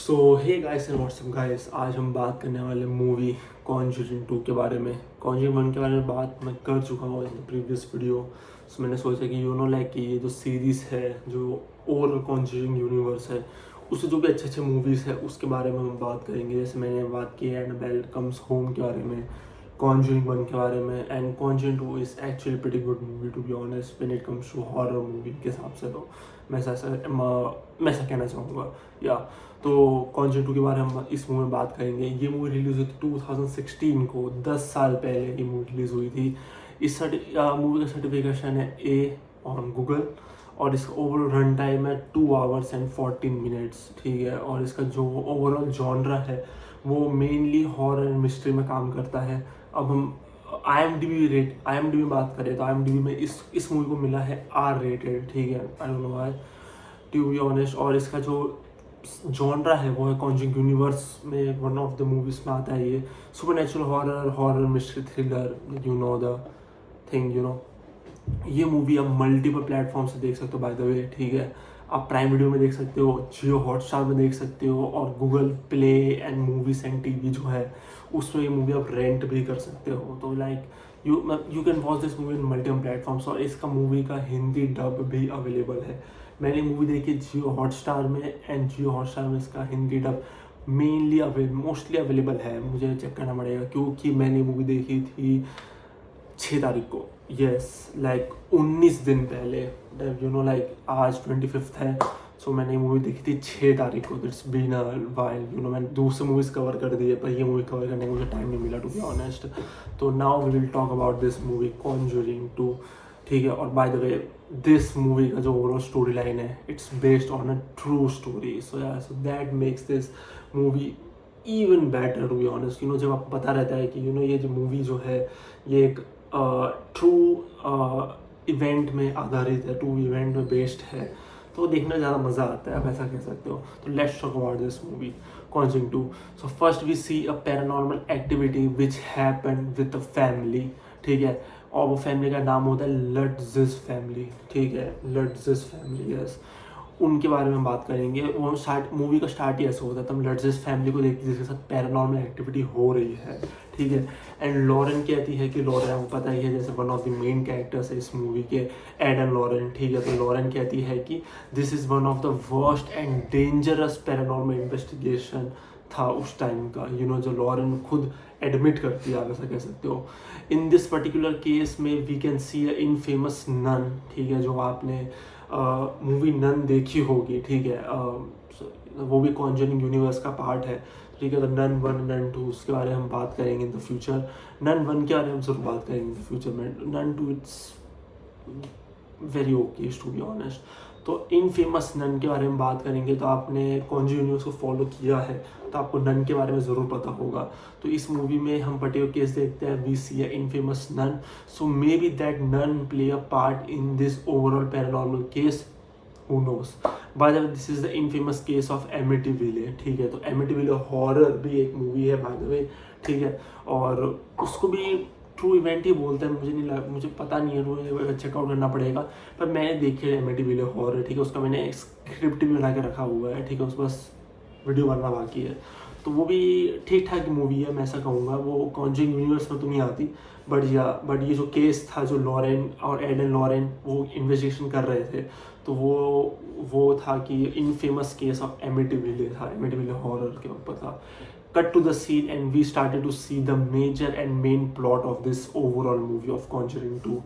So hey guys and what's up guys, आज हम बात करने वाले मूवी कॉन्जरिंग 2 के बारे में। कॉन्जरिंग 1 के बारे में बात मैं कर चुका हूँ इन द प्रीवियस वीडियो। सो मैंने सोचा कि लाइक कि ये जो सीरीज़ है, जो ओवरऑल कॉन्जरिंग यूनिवर्स है, उससे जो भी अच्छे अच्छे मूवीज़ है उसके बारे में हम बात करेंगे। जैसे मैंने बात की एनाबेल कम्स होम के बारे में, कॉन्जरिंग 1 के बारे में, and Conjuring 2 is actually pretty good movie to be honest when it comes to horror movie के हिसाब से। तो मैं ऐसा कहना चाहूँगा या तो कॉन्जरिंग 2 के बारे में हम इस मूवी में बात करेंगे। ये मूवी रिलीज़ हुई थी 2016 को, 10 साल पहले ये मूवी रिलीज़ हुई थी। इस मूवी का सर्टिफिकेशन है ए ऑन गूगल और इसका ओवरऑल रन टाइम है 2 आवर्स एंड 14 मिनट्स, ठीक है। और इसका जो ओवरऑल जॉनरा है वो मेनली हॉरर एंड मिस्ट्री में काम करता है। अब हम आई एम डी बात करें तो आई में इस मूवी को मिला है R-rated, ठीक है। I don't know why to be honest. और इसका जो जॉनरा है वो है कॉन्जरिंग यूनिवर्स में वन ऑफ द मूवीज में आता है ये। Supernatural horror mystery thriller, the thing ये मूवी आप मल्टीपल प्लेटफॉर्म से देख सकते हो बाय द वे, ठीक है। आप प्राइम वीडियो में देख सकते हो, जियो हॉटस्टार में देख सकते हो, और Google play and movies and TV जो है उसमें ये मूवी आप रेंट भी कर सकते हो। तो like you can watch this movie in multiple platforms. और इसका मूवी का हिंदी डब भी अवेलेबल है। मैंने मूवी देखी जियो हॉटस्टार में, एंड जियो हॉटस्टार में इसका हिंदी डब मोस्टली अवेलेबल है। मुझे चेक करना पड़ेगा क्योंकि मैंने मूवी देखी थी 6 तारीख को, यस लाइक 19 दिन पहले। लाइक आज 25 है, सो मैंने मूवी देखी थी 6 तारीख को। इट्स बीन अ वाइल, मैंने दूसरे मूवीज़ कवर कर दिए पर ये मूवी कवर करने का मुझे टाइम नहीं मिला टू बी ऑनेस्ट। तो now we will talk about this movie Conjuring 2, ठीक है। और by the way this movie का जो ओवरऑल स्टोरी लाइन है it's based on a true story. So that makes this movie even better to be honest. जब आपको पता रहता है कि ये जो मूवी जो है ये एक ट्रू इवेंट में आधारित है, ट्रू इवेंट में बेस्ड है, तो देखने ज़्यादा मज़ा आता है, आप ऐसा कह सकते हो। तो let's talk about this movie Conjuring 2। So first we see a paranormal activity which happened with a family, ठीक है। और वो फैमिली का नाम होता है लट्जिस फैमिली, ठीक है। लट्जिस फैमिली, यस। उनके बारे में बात करेंगे। वो मूवी का स्टार्ट ही ऐसा होता है, तब लट्जिस फैमिली को देखते जिसके साथ पैरानॉर्मल एक्टिविटी हो रही है, ठीक है। एंड लॉरेन कहती है कि लॉरेन, आपको पता ही है, जैसे one of the main characters है इस मूवी के, एडन लॉरेन, ठीक है। तो लॉरेन कहती है कि this is one of the worst and dangerous paranormal investigation था उस टाइम का, जो लॉरेन खुद एडमिट करती है, आप ऐसा कह सकते हो। इन दिस पर्टिकुलर केस में we can see a infamous nun, ठीक है। जो आपने मूवी नन देखी होगी, ठीक है। वो भी कॉन्जरिंग यूनिवर्स का पार्ट है, ठीक है। तो नन 1 नन 2 उसके बारे में हम बात करेंगे इन द फ्यूचर। नन 1 के बारे में हम जरूर बात करेंगे इन द फ्यूचर में। Nun 2 it's very okay to be honest. तो इन फेमस नन के बारे में बात करेंगे। तो आपने कॉन्जरिंग यूनिवर्स को फॉलो किया है तो आपको नन के बारे में ज़रूर पता होगा। तो इस मूवी में हम पर्टिकुलर केस देखते हैं, we see a infamous nun. So may be that nun play a part in this overall paranormal case, who knows। By the way this is the infamous case of Amityville, ठीक है। तो एमिटीविले horror भी एक movie है by the वे, ठीक है। और उसको भी ट्रू इवेंट ही बोलते हैं, मुझे पता नहीं है, मुझे चेकआउट करना पड़ेगा। पर मैंने देखी है एमिटीविले हॉरर, ठीक है। उसका मैंने एक स्क्रिप्ट भी बना के रखा हुआ है, ठीक है। उस बस वीडियो बनना बाकी है। तो वो भी ठीक ठाक मूवी है, मैं ऐसा कहूँगा। वो कॉन्जरिंग यूनिवर्स में तो नहीं आती, बट ये जो केस था, जो लॉरेन और एडन लॉरेन वो इन्वेस्टिगेशन कर रहे थे, तो वो था कि इनफेमस केस ऑफ एमिटीविले था, एमिटीविले हॉरर के ऊपर था। Cut to the scene and we started to see the major and main plot of this overall movie of Conjuring 2,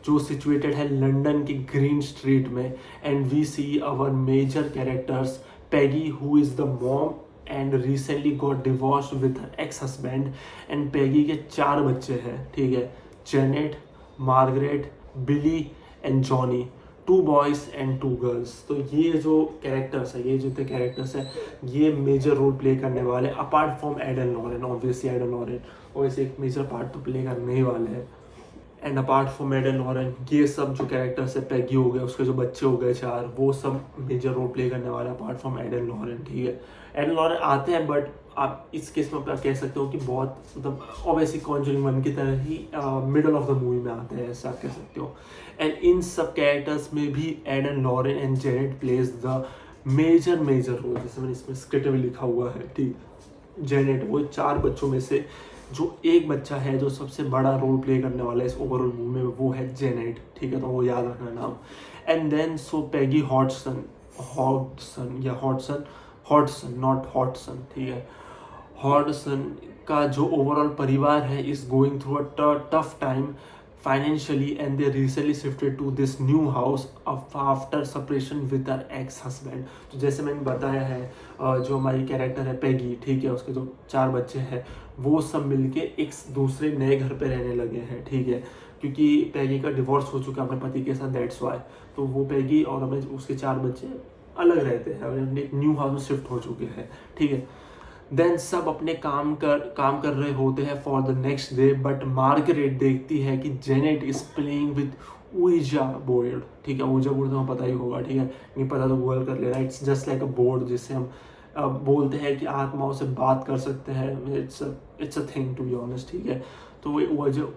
जो सिचुएटेड है लंदन की ग्रीन स्ट्रीट में। And we see our major characters Peggy, who is the mom and recently got divorce with her ex husband. And Peggy के 4 बच्चे हैं, ठीक है। Janet, Margaret, Billy and Johnny, 2 boys and 2 girls. तो ये जो characters है, ये जितने कैरेक्टर्स हैं, ये मेजर रोल प्ले करने वाले, apart from Ed and Lorraine. Obviously Ed and Lorraine वैसे एक मेजर पार्ट तो प्ले करने ही वाले हैं। And apart from Ed and Lorraine, ये सब जो कैरेक्टर्स है, पैगी हो गए, उसके जो बच्चे हो गए 4, वो सब मेजर रोल प्ले करने वाले अपार्ट फ्रॉम एडन लॉरेन, ठीक है। एडन लॉरेन आते हैं, बट आप इस केस में आप कह सकते हो कि बहुत मतलब ऑब्वियसली कॉन्जरिंग 1 की तरह ही मिडल ऑफ द मूवी में आते हैं, ऐसा आप कह सकते हो। एंड इन सब कैरेक्टर्स में भी Ed and Lorraine and Janet plays the major role, जैसे मैंने इसमें स्क्रिप्ट में लिखा हुआ है, ठीक, जेनेट वो 4 बच्चों में से जो एक बच्चा है जो सबसे बड़ा रोल प्ले करने वाला है इस ओवरऑल मूवी में, वो है जेनेट, ठीक है, तो वो याद रखना नाम। And then so Peggy Hodgson not Hotson, ठीक है, हॉडसन का जो ओवरऑल परिवार है is going through a tough time financially and they recently shifted to this new house after separation with her ex husband. तो जैसे मैंने बताया है जो हमारी कैरेक्टर है पैगी, ठीक है, उसके जो 4 बच्चे हैं वो सब मिलके एक दूसरे नए घर पे रहने लगे हैं, ठीक है, क्योंकि पैगी का डिवोर्स हो चुका है अपने पति के साथ, दैट्स वाई। तो वो पैगी और हमें उसके 4 बच्चे अलग रहते हैं, एक न्यू हाउस में शिफ्ट हो चुके हैं, ठीक है। देन सब अपने काम कर रहे होते हैं for the next day, but Margaret देखती है कि Janet is playing with Ouija board, ठीक है, ऊइजा बोर्ड तो हमें पता ही होगा, ठीक है, नहीं पता तो गूगल कर लेना। It's just like a board जिससे हम बोलते हैं कि आत्माओं से बात कर सकते हैं, it's a thing to be honest, ठीक है, तो वो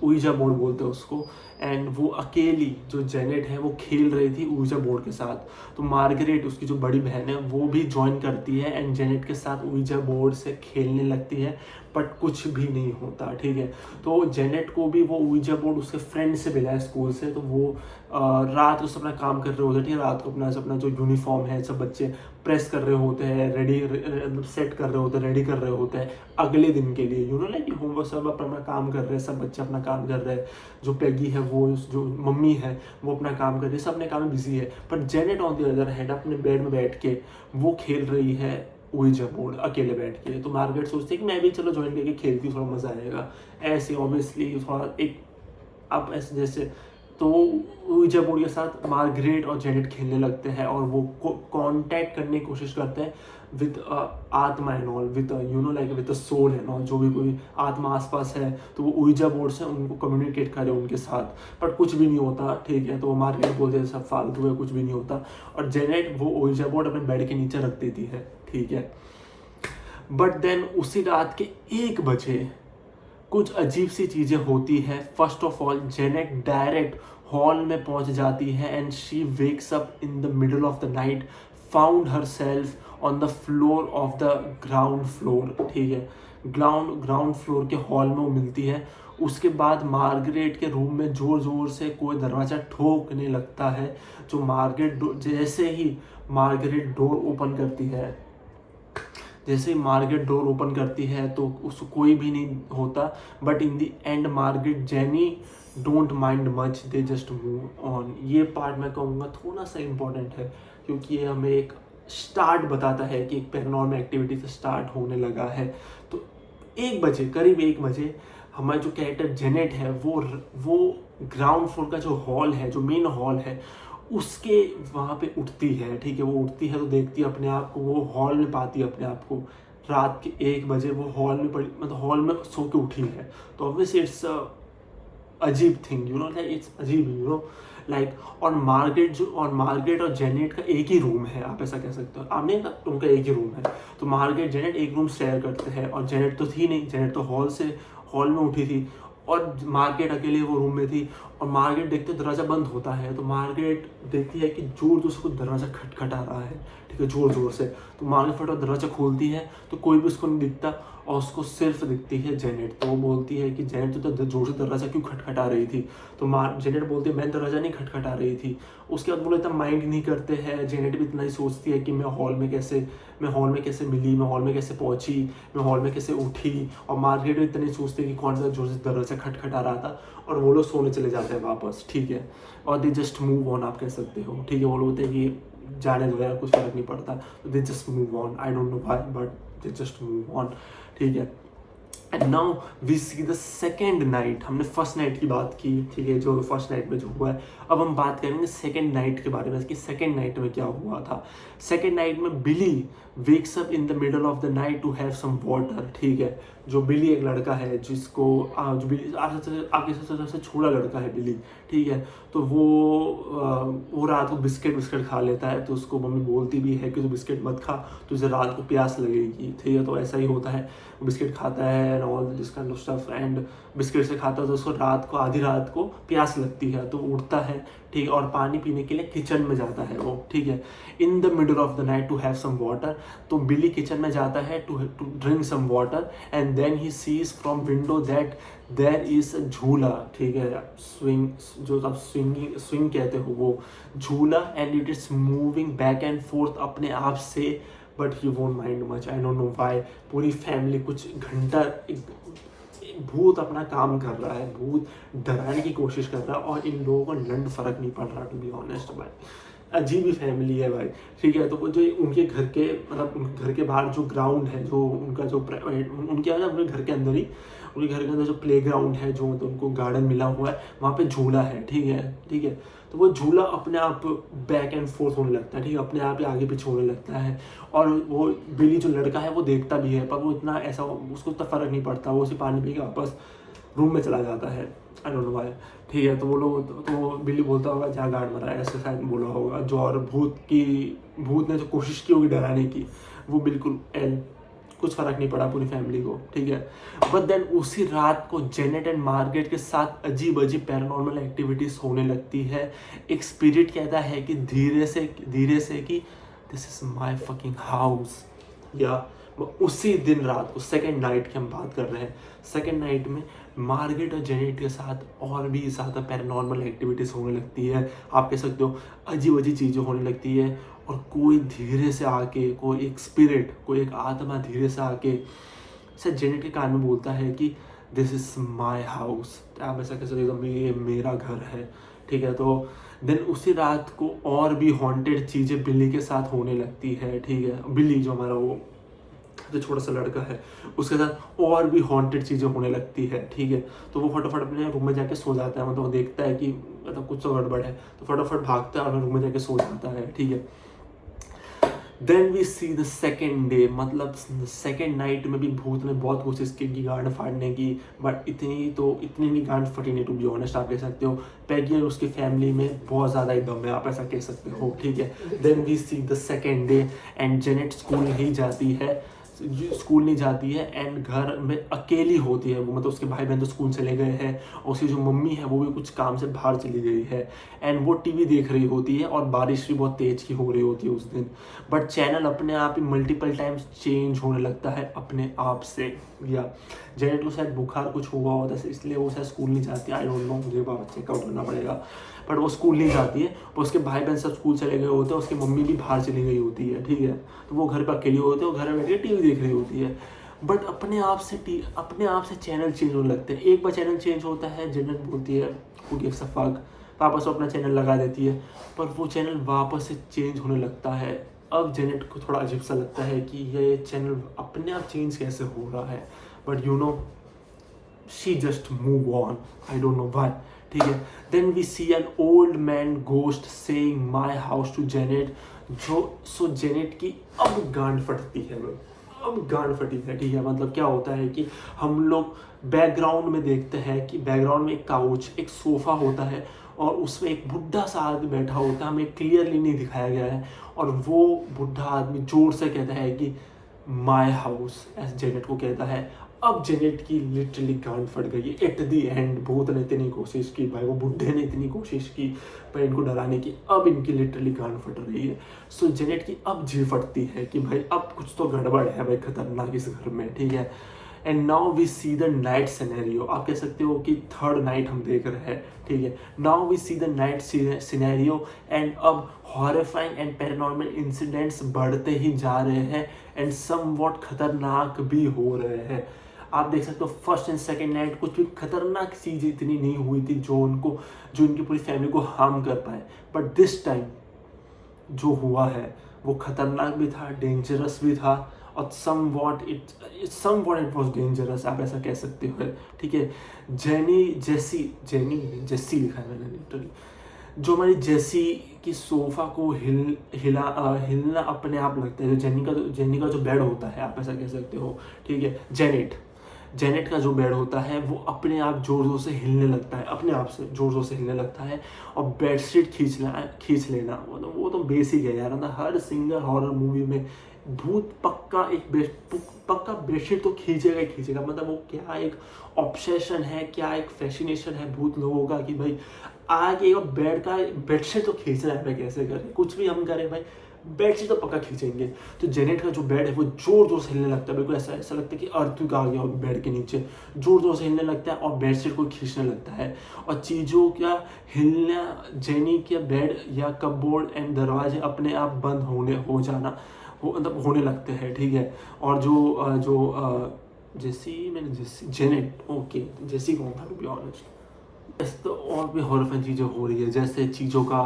ऊइजा बोर्ड बोलते हैं उसको। एंड वो अकेली जो जेनेट है वो खेल रही थी ऊइजा बोर्ड के साथ, तो मार्गरेट उसकी जो बड़ी बहन है वो भी ज्वाइन करती है एंड जेनेट के साथ ऊइजा बोर्ड से खेलने लगती है, बट कुछ भी नहीं होता, ठीक है। तो जेनेट को भी वो ऊइजा बोर्ड उसके फ्रेंड से मिला है स्कूल से, तो वो रात को अपना काम कर रहे होते हैं, ठीक है, रात को अपना जो यूनिफॉर्म है सब बच्चे प्रेस कर रहे होते हैं, सेट कर रहे होते हैं, रेडी कर रहे होते हैं अगले दिन के लिए, लाइक होमवर्क सब अपना काम कर रहे हैं, सब बच्चे अपना काम कर रहे हैं, जो पैगी है वो जो मम्मी है वो अपना काम कर रही है, सब अपने काम में बिजी है, but Janet on the other hand अपने बेड में बैठ के वो खेल रही है ऊइजा बोर्ड अकेले बैठ के। तो मार्गरेट सोचती है कि मैं भी चलो ज्वाइन करके खेलती हूँ, थोड़ा मजा आएगा, ऐसे ऑब्वियसली थोड़ा एक अब ऐसे जैसे। तो ऊइजा बोर्ड के साथ मार्गरेट और जेनेट खेलने लगते हैं और वो कांटेक्ट करने की कोशिश करते हैं विद आत्मा and all, with like with soul and all, जो भी कोई आत्मा आसपास है तो वो ऊइजा बोर्ड से उनको कम्युनिकेट करे उनके साथ, बट कुछ भी नहीं होता, ठीक है। तो मार्गरेट बोलते हैं सब फालतू है, कुछ भी नहीं होता, और जेनेट वो ऊइजा बोर्ड अपने बेड के नीचे रख देती है, ठीक है। बट देन उसी रात के 1 बजे कुछ अजीब सी चीज़ें होती है। First of all Janet direct hall में पहुंच जाती है and she wax up in the middle of the night, found her self on the floor of the ground floor, ठीक है, ग्राउंड फ्लोर के हॉल में वो मिलती है। उसके बाद मार्गरेट के रूम में जोर जोर से कोई दरवाज़ा ठोकने लगता है, जो जैसे ही मार्गरेट डोर ओपन करती है, जैसे ही मार्गरेट डोर ओपन करती है तो उसको कोई भी नहीं होता, but in the end Margaret jenny don't mind much, they just move on. ये पार्ट मैं कहूँगा थोड़ा सा इम्पोर्टेंट है, क्योंकि ये हमें एक स्टार्ट बताता है कि एक पैरानॉर्मल एक्टिविटी से स्टार्ट होने लगा है। तो 1 बजे, करीब 1 बजे हमारा जो कैरेक्टर जेनेट है वो ग्राउंड फ्लोर का जो हॉल है, जो मेन हॉल है, उसके वहाँ पे उठती है, ठीक है, वो उठती है तो देखती है अपने आप को, वो हॉल में पाती है अपने आप को, रात के 1 बजे वो हॉल में पड़ी, मतलब हॉल में सो के उठी है। तो ऑब्वियसली इट्स अजीब थिंग, लाइक इट्स अजीब, लाइक। और मार्गरेट और जेनेट का एक ही रूम है, आप ऐसा कह सकते हो, आपने उनका एक ही रूम है। तो मार्गरेट जेनेट एक रूम शेयर करते हैं, और जेनेट तो थी नहीं, जेनेट तो हॉल में उठी थी, और मार्गरेट अकेले वो रूम में थी। और मार्गरेट देखते दरवाज़ा बंद होता है, तो मार्गरेट देखती है कि जोर जोर से कुछ दरवाज़ा खटखटा रहा है, ठीक है, जोर जोर से। तो मार्गरेट फटाफट दरवाज़ा खोलती है तो कोई भी उसको नहीं दिखता, और उसको सिर्फ दिखती है जेनेट। तो वो बोलती है कि जेनेट तो जोर से दरवाज़ा क्यों खटखटा रही थी। तो जेनेट बोलती है मैं दरवाज़ा नहीं खटखटा रही थी। उसके बाद वो इतना माइंड नहीं करते हैं, जेनेट भी इतना ही सोचती है कि मैं हॉल में कैसे मिली, मैं हॉल में कैसे पहुंची, मैं हॉल में कैसे उठी। और मार्गरेट भी इतना ही सोचती है कि कौन सा जोर से दरवाज़ा खटखटा रहा था, और वो लोग सोने चले जाते हैं वापस, ठीक है। और दे जस्ट मूव ऑन, आप कह सकते हो, ठीक है। वो लोग होते हैं कि जाने दो यार, कुछ फर्क नहीं पड़ता, तो they just move on, I don't know why, but they just move on, ठीक है। And now we see the second night. हमने फर्स्ट नाइट की बात की, ठीक है, जो फर्स्ट नाइट में जो हुआ है। अब हम बात करेंगे सेकेंड नाइट के बारे में कि सेकेंड नाइट में क्या हुआ था। सेकेंड नाइट में Billy wakes up in the middle of the night to have some water, ठीक है। जो बिली एक लड़का है जिसको जो बिली आगे सबसे छोटा लड़का है बिली, ठीक है। तो वो रात को बिस्किट खा लेता है, तो उसको मम्मी बोलती भी है कि तू बिस्किट मत खा, तुझे रात को प्यास लगेगी, ठीक है। तो ऐसा ही होता है, बिस्किट खाता है all this kind of stuff and biscuit से खाता है। तो उसको रात को, आधी रात को प्यास लगती है तो उठता है, ठीक है, और पानी पीने के लिए किचन में जाता है वो, ठीक है, in the middle of the night to have some water. तो बिली किचन में जाता है to drink some water and then he sees from window that there is a झूला, ठीक है, स्विंग, जो आप स्विंग कहते हो वो झूला, and it is moving back and fourth अपने आप से, but he won't mind much, I don't know why. पूरी फैमिली कुछ घंटा, भूत अपना काम कर रहा है, भूत डराने की कोशिश कर रहा है और इन लोगों को लंड फर्क नहीं पड़ रहा, टू बी ऑनेस्ट भाई। अजीब ही फैमिली है भाई, ठीक है। तो वो जो उनके घर के, मतलब उनके घर के बाहर जो ग्राउंड है, जो उनका जो उनके अपने घर के अंदर ही, उनके घर के अंदर जो प्ले ग्राउंड है, जो मतलब उनको गार्डन मिला हुआ है, वहाँ पे झूला है, ठीक है, ठीक है। तो वो झूला अपने आप बैक एंड फोर्थ होने लगता है, ठीक है, अपने आप ही आगे पीछे होने लगता है। और वो बिली जो लड़का है वो देखता भी है, पर वो इतना ऐसा, उसको इतना फर्क नहीं पड़ता, वो उसी पानी पी के वापस रूम में चला जाता है, आई डोंट नो व्हाई, ठीक है। तो वो लोग, तो बिल्ली बोलता होगा जहाँ गार्ड मरा है, ऐसे शायद बोला होगा जो, और भूत ने जो कोशिश की होगी डराने की, वो बिल्कुल कुछ फर्क नहीं पड़ा पूरी फैमिली को, ठीक है। बट देन उसी रात को जेनेट एंड मार्गरेट के साथ अजीब अजीब पैरानॉर्मल एक्टिविटीज होने लगती है। एक स्पिरिट कहता है कि धीरे से कि this is my fucking house, या उसी दिन रात को, सेकेंड नाइट की हम बात कर रहे हैं, सेकेंड नाइट में मार्गरेट और जेनेट के साथ और भी ज़्यादा पैरानॉर्मल एक्टिविटीज़ होने लगती है, आप कह सकते हो अजीब अजीब चीज़ें होने लगती है। और कोई धीरे से आके, कोई एक स्पिरिट, कोई एक आत्मा धीरे से आके शायद जेनेट के कान में बोलता है कि दिस इज माई हाउस, आप ऐसा कह सकते हो ये मेरा घर है, ठीक है। तो देन उसी रात को और भी हॉन्टेड चीज़ें बिल्ली के साथ होने लगती है, ठीक है। बिल्ली जो हमारा वो जो छोटा सा लड़का है, उसके साथ और भी हॉन्टेड चीज़ें होने लगती है, ठीक है। तो वो फटाफट अपने रूम में जाके सो जाता है, मतलब वो देखता है कि मतलब कुछ तो गड़बड़ है, तो फटाफट भागता है और रूम में जाके सो जाता है, ठीक है। Then we see the second day, मतलब सेकेंड नाइट में भी भूत ने बहुत कोशिश की कि गांड फाड़ने की, बट इतनी भी गांड फटी नहीं, टू बी ऑनेस्ट, आप कह सकते हो पैगी और उसकी फैमिली में बहुत ज़्यादा ही दम है, आप ऐसा कह सकते हो, ठीक है। Then we see the second day and Janet school नहीं जाती है एंड घर में अकेली होती है वो, मतलब उसके भाई बहन तो स्कूल चले गए हैं और उसकी जो मम्मी है वो भी कुछ काम से बाहर चली गई है एंड वो टीवी देख रही होती है और बारिश भी बहुत तेज की हो रही होती है उस दिन। बट चैनल अपने आप ही मल्टीपल टाइम्स चेंज होने लगता है अपने आप से, या जेनेट को शायद बुखार कुछ हुआ होता है इसलिए वो शायद स्कूल नहीं जाती, आई डोंट नो, मुझे बाबा चेकआउट करना पड़ेगा। बट वो स्कूल नहीं जाती है, और उसके भाई बहन सब स्कूल चले गए होते हैं, उसकी मम्मी भी बाहर चली गई होती है, ठीक है। तो वो घर पर अकेली होते हैं, वो घर में बैठ के टीवी देख रही होती है। बट अपने आप से चैनल चेंज होने लगते हैं। एक बार चैनल चेंज होता है, जेनेट बोलती है हू गिव्स अ फक, वापस वो अपना चैनल लगा देती है, पर वो चैनल वापस से चेंज होने लगता है। अब जेनेट को थोड़ा अजीब सा लगता है कि ये चैनल अपने आप चेंज कैसे हो रहा है, but you know she just move on, I don't know why, ठीक है। Then we see an old man ghost saying my house to Janet, so Janet की अब गांड फटती है, अब गांड फटी है, ठीक है। मतलब क्या होता है कि हम लोग बैकग्राउंड में देखते हैं कि बैकग्राउंड में एक काउच, एक सोफा होता है और उसमें एक बुढ़ा सा आदमी बैठा होता है, हमें क्लियरली नहीं दिखाया गया है, और वो बुढ़ा आदमी जोर से कहता है कि माई हाउस, ऐसे जेनेट को कहता है। अब जेनेट की लिटरली गांड फट गई एट दी एंड। भूत ने इतनी कोशिश की भाई, वो बुढ़े ने इतनी कोशिश की भाई इनको डराने की, अब इनकी लिटरली गांड फट रही है। सो जेनेट की अब जी फटती है कि भाई अब कुछ तो गड़बड़ है भाई, खतरनाक इस घर में, ठीक है। And now we see the night scenario, आप कह सकते हो कि थर्ड नाइट हम देख रहे हैं, ठीक है। Now we see the night scenario and अब हॉरिफाइंग एंड पैरानॉर्मल इंसिडेंट्स बढ़ते ही जा रहे हैं एंड समवॉट खतरनाक भी हो रहे हैं। आप देख सकते हो फर्स्ट एंड सेकेंड नाइट कुछ भी खतरनाक चीज़ इतनी नहीं हुई थी जो इनकी पूरी फैमिली को हार्म कर पाए, बट दिस टाइम जो हुआ है वो खतरनाक भी था, डेंजरस भी था, और समवॉट इट वॉज डेंजरस, आप ऐसा कह सकते हो, ठीक है। जेसी लिखा है मैंने लिटरली, जो हमारी जेसी की सोफ़ा को हिलना अपने आप लगता है, जो जेनी का जो बेड होता है, आप ऐसा कह सकते हो, ठीक है। जेनेट का जो बेड होता है वो अपने आप जोर जोर से हिलने लगता है, अपने आप से जोर जोर से हिलने लगता है, और बेडशीट खींच लेना, वो तो बेसिक है यार, हर सिंगल हॉरर मूवी में भूत पक्का एक पक्का बेडशीट तो खींचेगा ही खींचेगा। मतलब वो क्या एक ऑब्सेशन है, क्या एक फैसिनेशन है भूत लोगों का कि भाई आगे बेडशीट तो खींचना है भाई, कैसे करें कुछ भी हम करें भाई बेडशीट तो पक्का खींचेंगे। तो जेनेट का जो बेड है वो जोर जोर से हिलने लगता है, बिल्कुल ऐसा ऐसा लगता है कि अर्थक्वेक आ गया हो बेड के नीचे, जोर जोर से हिलने लगता है और बेडशीट को खींचने लगता है। और चीज़ों का हिलना, जेनी के बेड या कपबोर्ड एंड दरवाजे अपने आप बंद मतलब होने लगते हैं, ठीक है। और जेनेट, ओके जेसी कौन था टू बी ऑनेस्ट। तो और भी हॉरर चीज़ें हो रही है, जैसे चीज़ों का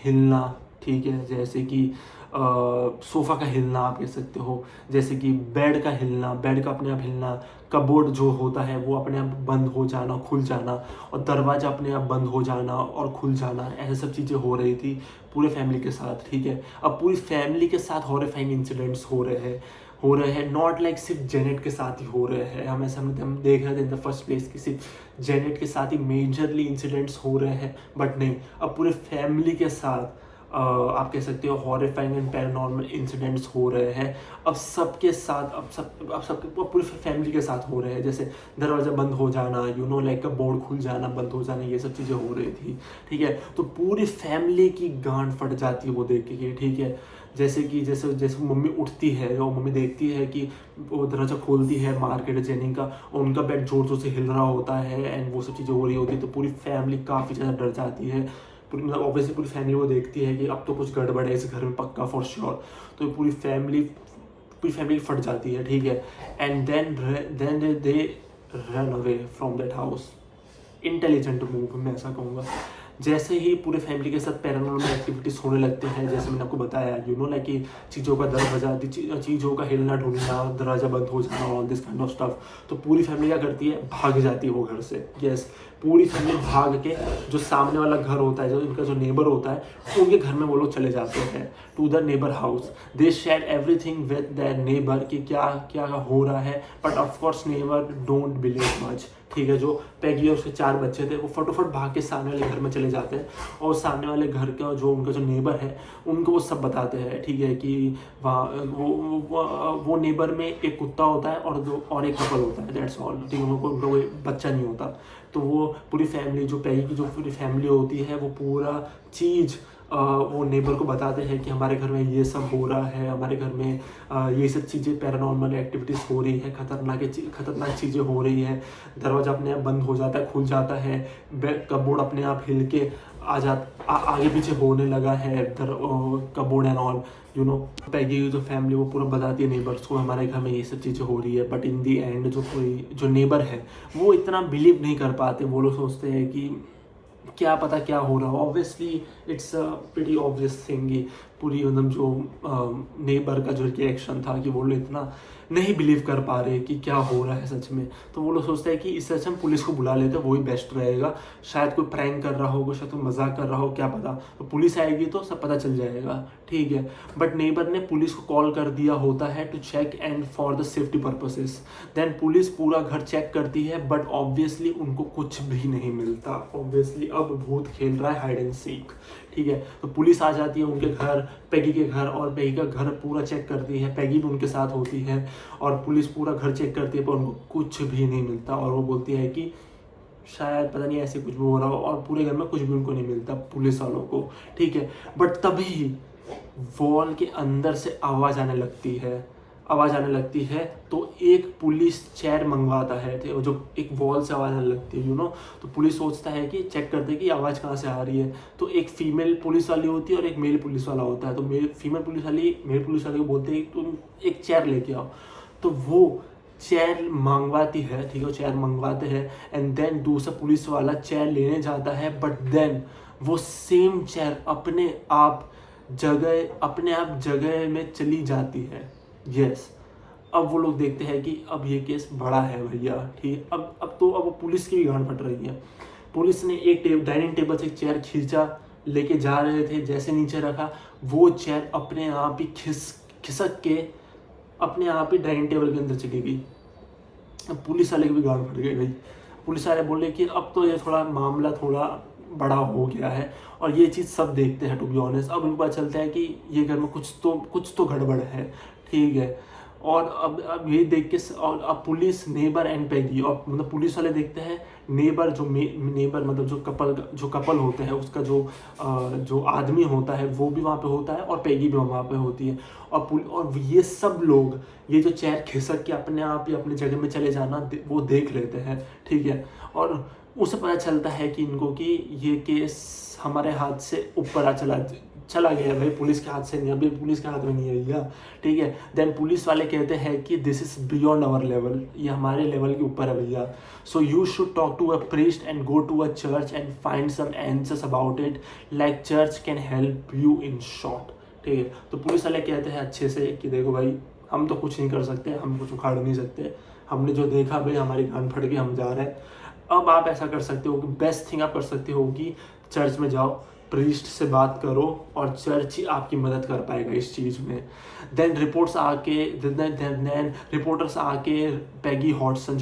हिलना, ठीक है, जैसे कि सोफ़ा का हिलना आप कह सकते हो, जैसे कि बेड का हिलना, बेड का अपने आप हिलना, कबोर्ड जो होता है वो अपने आप बंद हो जाना, खुल जाना, और दरवाज़ा अपने आप बंद हो जाना और खुल जाना, ऐसे सब चीज़ें हो रही थी पूरे फैमिली के साथ, ठीक है। अब पूरी फैमिली के साथ हॉरिफाइंग इंसिडेंट्स हो रहे हैं, नॉट लाइक सिर्फ जेनेट के साथ ही हो रहे हैं। हम देख रहे थे इन द फर्स्ट प्लेस कि सिर्फ जेनेट के साथ ही मेजरली इंसिडेंट्स हो रहे हैं, बट नहीं, अब पूरे फैमिली के साथ आप कह सकते हो हॉरिफाइंग एंड पैरानॉर्मल इंसिडेंट्स हो रहे हैं। अब सबके साथ, पूरी फैमिली के साथ हो रहे हैं, जैसे दरवाज़ा बंद हो जाना, लाइक का बोर्ड खुल जाना, बंद हो जाना, ये सब चीज़ें हो रही थी, ठीक है। तो पूरी फैमिली की गांड फट जाती है वो देख के, ठीक है। जैसे जैसे मम्मी उठती है और मम्मी देखती है कि वो दरवाज़ा खोलती है मार्केट जेनी का, और उनका बेड जोर जोर से हिल रहा होता है एंड वो सब चीज़ें हो रही होती है, तो पूरी फैमिली काफ़ी ज़्यादा डर जाती है। मतलब ऑब्वियसली पूरी फैमिली वो देखती है कि अब तो कुछ गड़बड़ है इस घर में पक्का फॉर श्योर। तो पूरी फैमिली फट जाती है, ठीक है। And then they run away from that house. Intelligent move मैं ऐसा कहूँगा। जैसे ही पूरे फैमिली के साथ पैरानॉर्मल एक्टिविटीज़ होने लगते हैं, जैसे मैंने आपको बताया लाइक कि चीज़ों का हिलना ढूंढना, दरवाज़ा बंद हो जाना, all this kind of stuff, तो पूरी फैमिली क्या करती है, भाग जाती है वो घर से। यस, पूरी फैमिली भाग के जो सामने वाला घर होता है, जो इनका जो नेबर होता है, उनके घर में वो लोग चले जाते हैं, to the neighbour house. They share everything with their neighbour कि क्या क्या हो रहा है, but of course neighbour don't believe much, ठीक है। जो पैगी और उसके 4 बच्चे थे वो फटोफट भाग के सामने वाले घर में चले जाते हैं, और सामने वाले घर का उनका जो नेबर है उनको वो सब बताते हैं, ठीक है, कि वहाँ वो नेबर में एक कुत्ता होता है और एक कपल होता है, दैट्स ऑल, ठीक है। उनका कोई बच्चा नहीं होता। तो वो पूरी फैमिली, जो पैगी की जो पूरी फैमिली होती है, वो पूरा चीज़ वो नेबर को बताते हैं कि हमारे घर में ये सब हो रहा है, हमारे घर में ये सब चीज़ें पैरानॉर्मल एक्टिविटीज़ हो रही है, खतरनाक चीज़ें हो रही है, दरवाज़ा अपने आप बंद हो जाता है, खुल जाता है, कपबोर्ड अपने आप हिल के आगे पीछे होने लगा है, कपबोर्ड एंड ऑल, पैगी की जो फैमिली वो पूरा बताती है नेबर्स को हमारे घर में ये सब चीज़ें हो रही है। बट इन दी एंड जो नेबर है वो इतना बिलीव नहीं कर पाते। वो लोग सोचते हैं कि क्या पता क्या हो रहा हो। Obviously it's a pretty obvious thing. पूरी मतलब जो नेबर का जो रिएक्शन था कि वो लोग इतना नहीं बिलीव कर पा रहे कि क्या हो रहा है सच में, तो वो लोग सोचते हैं कि इससे अच्छा हम पुलिस को बुला लेते हैं, वही बेस्ट रहेगा। शायद कोई प्रैंक कर रहा होगा, शायद कोई मजाक कर रहा हो, क्या पता, तो पुलिस आएगी तो सब पता चल जाएगा, ठीक है। बट नेबर ने पुलिस को कॉल कर दिया होता है to check and for the safety purposes. Then police पूरा घर चेक करती है, बट ऑब्वियसली उनको कुछ भी नहीं मिलता। ऑब्वियसली अब भूत खेल रहा है हाइड एंड सीक, ठीक है। तो पुलिस आ जाती है उनके घर, पैगी के घर, और पैगी का घर पूरा चेक करती है। पैगी भी उनके साथ होती है और पुलिस पूरा घर चेक करती है, पर उनको कुछ भी नहीं मिलता। और वो बोलती है कि शायद पता नहीं ऐसे कुछ भी हो रहा हो, और पूरे घर में कुछ भी उनको नहीं मिलता पुलिस वालों को, ठीक है। बट तभी वॉल के अंदर से आवाज़ आने लगती है, तो एक पुलिस चेयर मंगवाता है, जो एक वॉल से आवाज़ आने लगती है, तो पुलिस सोचता है कि चेक करते हैं कि आवाज़ कहाँ से आ रही है। तो एक फीमेल पुलिस वाली होती है और एक मेल पुलिस वाला होता है। तो मेल पुलिस वाले को बोलते हैं तुम एक चेयर लेके आओ। तो वो चेयर मंगवाती है, ठीक है, चेयर मंगवाते हैं, एंड देन दूसरा पुलिस वाला चेयर लेने जाता है, बट देन वो सेम चेयर अपने आप जगह में चली जाती है। यस, अब वो लोग देखते हैं कि अब ये केस बड़ा है भैया, ठीक। अब वो पुलिस की भी गांड फट रही है। पुलिस ने एक डाइनिंग टेबल से एक चेयर खींचा, लेके जा रहे थे, जैसे नीचे रखा, वो चेयर अपने आप ही खिसक के अपने आप ही डाइनिंग टेबल के अंदर चली गई। अब पुलिस वाले की भी गांड फट गई भाई। पुलिस वाले बोले कि अब तो ये मामला थोड़ा बड़ा हो गया है, और ये चीज़ सब देखते हैं टू बी ऑनेस्ट। अब उनको पता चलता है कि ये घर में कुछ तो गड़बड़ है, ठीक है। और अब ये देख के और अब पुलिस, नेबर एंड पैगी, और मतलब पुलिस वाले देखते हैं नेबर, जो नेबर मतलब जो कपल होते हैं, उसका जो आदमी होता है वो भी वहाँ पे होता है और पैगी भी वहाँ पे होती है। और ये सब लोग ये जो चेयर खिसक के अपने आप ही अपनी जगह में चले जाना वो देख लेते हैं, ठीक है। और उसे पता चलता है कि इनको कि ये केस हमारे हाथ से ऊपर चला गया भाई, पुलिस के हाथ से नहीं, अभी पुलिस के हाथ में नहीं है भैया, ठीक है। देन पुलिस वाले कहते हैं कि this is beyond our level, ये हमारे लेवल के ऊपर है भैया, so you should talk to a priest and go to a church and find some answers about it, like church can help you in short, ठीक है। तो police वाले कहते हैं अच्छे से कि देखो भाई, हम तो कुछ नहीं कर सकते, हम कुछ उखाड़ नहीं सकते, हमने जो देखा भाई हमारी कान फट के हम जा रहे हैं। अब आप ऐसा कर सकते हो कि बेस्ट थिंग आप कर सकते हो कि चर्च में जाओ, प्रीस्ट से बात करो और चर्च ही आपकी मदद कर पाएगा इस चीज़ में। देन रिपोर्ट्स आके पैगी हॉडसन,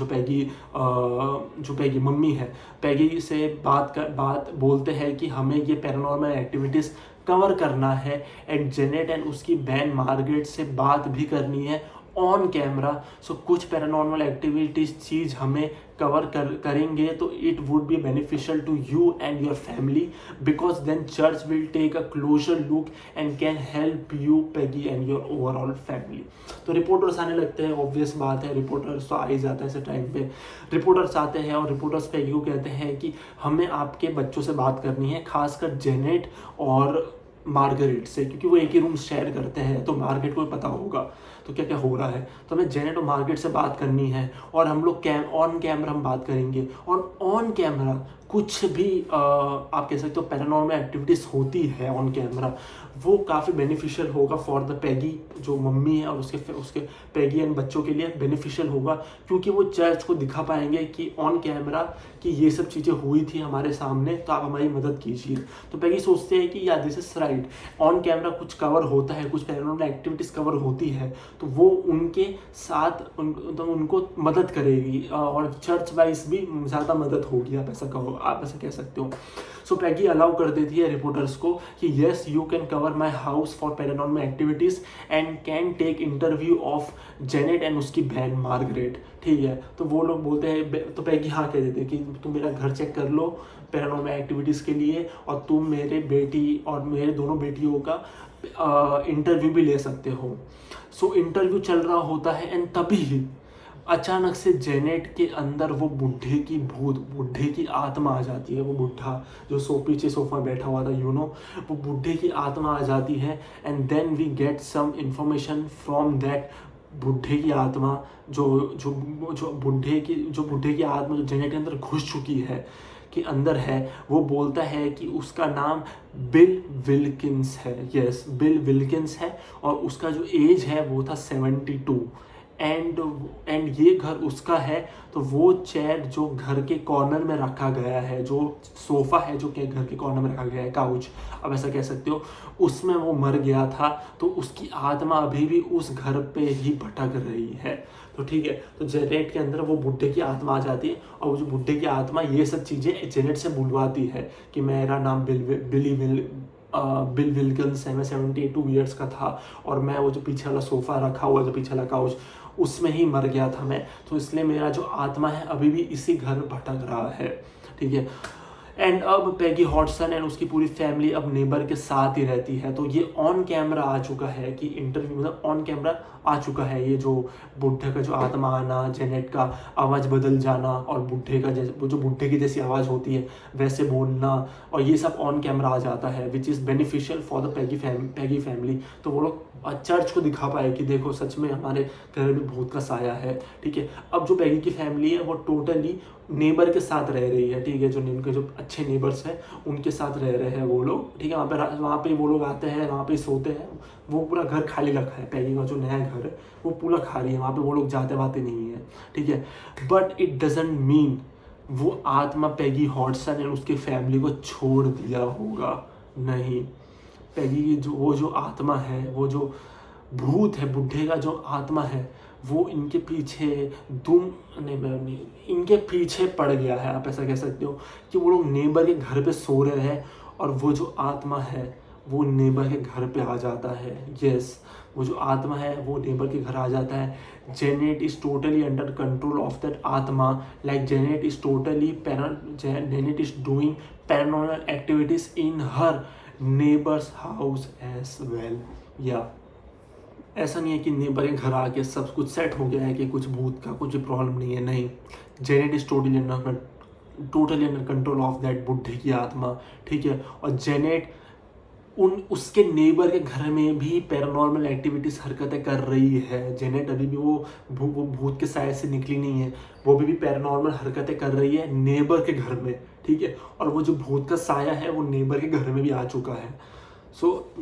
जो पैगी मम्मी है, पैगी से बात बोलते हैं कि हमें ये पैरानॉर्मल एक्टिविटीज़ कवर करना है एंड जेनेट एंड उसकी बहन मार्गरेट से बात भी करनी है ऑन कैमरा। सो कुछ पैरानॉर्मल एक्टिविटीज चीज़ हमें कवर करेंगे तो it would be beneficial to you and your family, because then church will take a closer look and can help you Peggy and your overall family. तो reporters आने लगते हैं, obvious बात है, reporters तो आ ही जाता है ऐसे टाइम पे। रिपोर्टर्स आते हैं और रिपोर्टर्स पैगी को कहते हैं कि हमें आपके बच्चों से बात करनी है, खासकर जेनेट और मार्गरेट से, क्योंकि वो एक ही रूम शेयर करते हैं, तो मार्गरेट को पता होगा तो क्या क्या हो रहा है। तो हमें जेनेट और मार्गरेट से बात करनी है और हम लोग ऑन कैमरा हम बात करेंगे, और ऑन कैमरा कुछ भी आप कह सकते हो पैरानॉर्मल एक्टिविटीज़ होती है ऑन कैमरा, वो काफ़ी बेनिफिशियल होगा फॉर द पैगी, जो मम्मी है और उसके पैगी एंड बच्चों के लिए बेनिफिशियल होगा, क्योंकि वो चर्च को दिखा पाएंगे कि ऑन कैमरा कि ये सब चीज़ें हुई थी हमारे सामने, तो आप हमारी मदद कीजिए। तो पैगी सोचते हैं कि या this is right, on camera कुछ कवर होता है, कुछ पैरानॉर्मल एक्टिविटीज़ कवर होती है, तो वो उनके साथ तो उनको मदद करेगी और चर्च वाइज भी ज़्यादा मदद होगी, आप ऐसा कह सकते हो। सो पैगी अलाउ कर देती है रिपोर्टर्स को कि yes you can cover my house for paranormal activities and can take interview of Janet and उसकी बहन मार्गरेट, ठीक है। तो वो लोग बोलते हैं, तो पैगी हाँ कह देते हैं कि तुम मेरा घर चेक कर लो पैरानॉर्मल एक्टिविटीज़ के लिए, और तुम मेरे बेटी और मेरे दोनों बेटियों का इंटरव्यू भी ले सकते हो। सो इंटरव्यू चल रहा होता है एंड तभी अचानक से जेनेट के अंदर वो बुढ़े की आत्मा आ जाती है। वो बुढ़ा जो पीछे सोफा बैठा हुआ था वो बुढ़े की आत्मा आ जाती है and then we get some information from that बुढ़े की आत्मा, जो बुढ़े की आत्मा जो जेनेट के अंदर घुस चुकी है के अंदर है, वो बोलता है कि उसका नाम बिल विल्किंस है। यस, बिल विल्किंस है और उसका जो एज है वो था 72 एंड ये घर उसका है। तो वो चेयर जो घर के कॉर्नर में रखा गया है, जो सोफ़ा है जो कि घर के कॉर्नर में रखा गया है, काउच अब ऐसा कह सकते हो, उसमें वो मर गया था, तो उसकी आत्मा अभी भी उस घर पे ही भटक रही है। तो ठीक है, तो जेनेट के अंदर वो बुढ़े की आत्मा आ जाती है और वो जो बुढ़े की आत्मा ये सब चीज़ें जेनेट से बुलवाती है कि मेरा नाम बिल विल्किंस है, मैं 72 ईयर्स का था और मैं वो जो पीछे वाला सोफ़ा रखा हुआ, जो पीछे वाला काउच, उसमें ही मर गया था मैं, तो इसलिए मेरा जो आत्मा है अभी भी इसी घर भटक रहा है, ठीक है। एंड अब पैगी हॉडसन एंड उसकी पूरी फैमिली अब नेबर के साथ ही रहती है। तो ये ऑन कैमरा आ चुका है कि इंटरव्यू मतलब ऑन कैमरा आ चुका है, ये जो बुढ़े का जो आत्मा आना, जेनेट का आवाज़ बदल जाना और बुढ़े का जैसे वो जो बुढ़े की जैसी आवाज़ होती है वैसे बोलना, और ये सब ऑन कैमरा आ जाता है which is beneficial for the Peggy family. तो वो लोग चर्च को दिखा पाए कि देखो सच में हमारे घर में भूत का साया है, ठीक है। अब जो पैगी की फैमिली है वो टोटली नेबर के साथ रह रही है, ठीक है, जो उनके जो अच्छे नेबर्स हैं उनके साथ रह रहे हैं वो लोग, ठीक है। वहाँ पे वो लोग आते हैं, वहाँ पे सोते हैं, वो पूरा घर खाली रखा है, पैगी का जो नया घर है वो पूरा खाली है, वहाँ पे वो लोग जाते वाते नहीं है, ठीक है। बट इट डजंट मीन वो आत्मा पैगी हॉडसन एंड उसकी फैमिली को छोड़ दिया होगा, नहीं। पैगी की जो आत्मा है, वो जो भूत है, बुढ़े का जो आत्मा है, वो इनके पीछे इनके पीछे पड़ गया है, आप ऐसा कह सकते हो कि वो लोग नेबर के घर पे सो रहे हैं और वो जो आत्मा है वो नेबर के घर पे आ जाता है। यस, वो जो आत्मा है वो नेबर के घर आ जाता है। Janet is totally under control of that आत्मा, like Janet is doing paranormal activities in her neighbours house as well. या ऐसा नहीं है कि नेबर के घर आके सब कुछ सेट हो गया है कि कुछ भूत का कुछ प्रॉब्लम नहीं है, नहीं। Janet is totally under control of that बुढ़े की आत्मा, ठीक है। और जेनेट उसके नेबर के घर में भी पैरानॉर्मल एक्टिविटीज हरकतें कर रही है। जेनेट अभी भी वो भूत के साय से निकली नहीं है, वो भी पैरानॉर्मल हरकतें कर रही है नेबर के घर में, ठीक है। और वो जो भूत का साया है वो नेबर के घर में भी आ चुका है। सो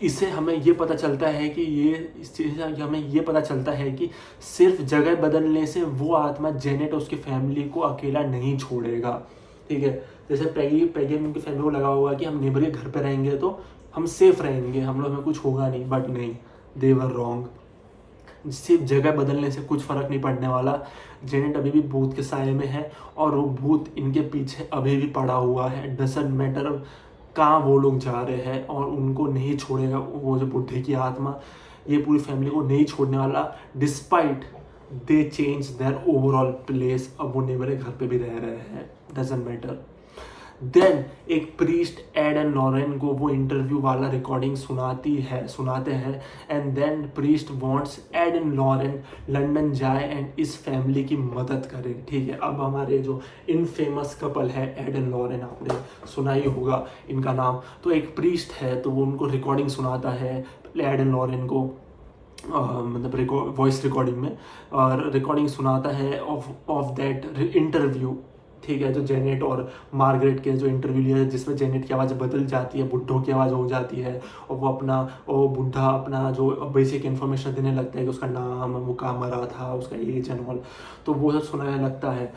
इससे हमें ये पता चलता है कि इस चीज़ से हमें ये पता चलता है कि सिर्फ जगह बदलने से वो आत्मा जेनेट और उसकी फैमिली को अकेला नहीं छोड़ेगा, ठीक है। जैसे पैगी उनकी फैमिली को लगा होगा कि हम नेबर के घर पे रहेंगे तो हम सेफ रहेंगे, हम लोग, हमें कुछ होगा नहीं, बट नहीं, दे वर रॉन्ग। सिर्फ जगह बदलने से कुछ फर्क नहीं पड़ने वाला। जेनेट अभी भी भूत के साये में है और वो भूत इनके पीछे अभी भी पड़ा हुआ है। डजंट मैटर कहाँ वो लोग जा रहे हैं, और उनको नहीं छोड़ेगा वो जो बुढ़े की आत्मा, ये पूरी फैमिली को नहीं छोड़ने वाला, despite they change their overall place. अब वो नेबर के घर पे भी रह रहे हैं, डजंट मैटर। देन एक प्रीस्ट एडन लॉरेन को वो इंटरव्यू वाला रिकॉर्डिंग सुनाते हैं and then priest wants Ed and Lorraine London जाए एंड इस फैमिली की मदद करे, ठीक है। अब हमारे जो इनफेमस कपल है एडन लॉरेन, आपने सुना ही होगा इनका नाम, तो एक प्रीस्ट है तो वो उनको रिकॉर्डिंग सुनाता है एडन लॉरेन को, मतलब वॉइस रिकॉर्डिंग में, और रिकॉर्डिंग सुनाता है ऑफ दैट इंटरव्यू, ठीक है। जो जेनेट और मार्गरेट के जो इंटरव्यू लिया है, जिसमें जेनेट की आवाज़ बदल जाती है, बुड्ढों की आवाज़ हो जाती है, और वो बुढ़ा अपना जो बेसिक इन्फॉर्मेशन देने लगता है कि उसका नाम, वो कहाँ मरा था, उसका एज एंड ऑल, तो वो सब सुनाने लगता है,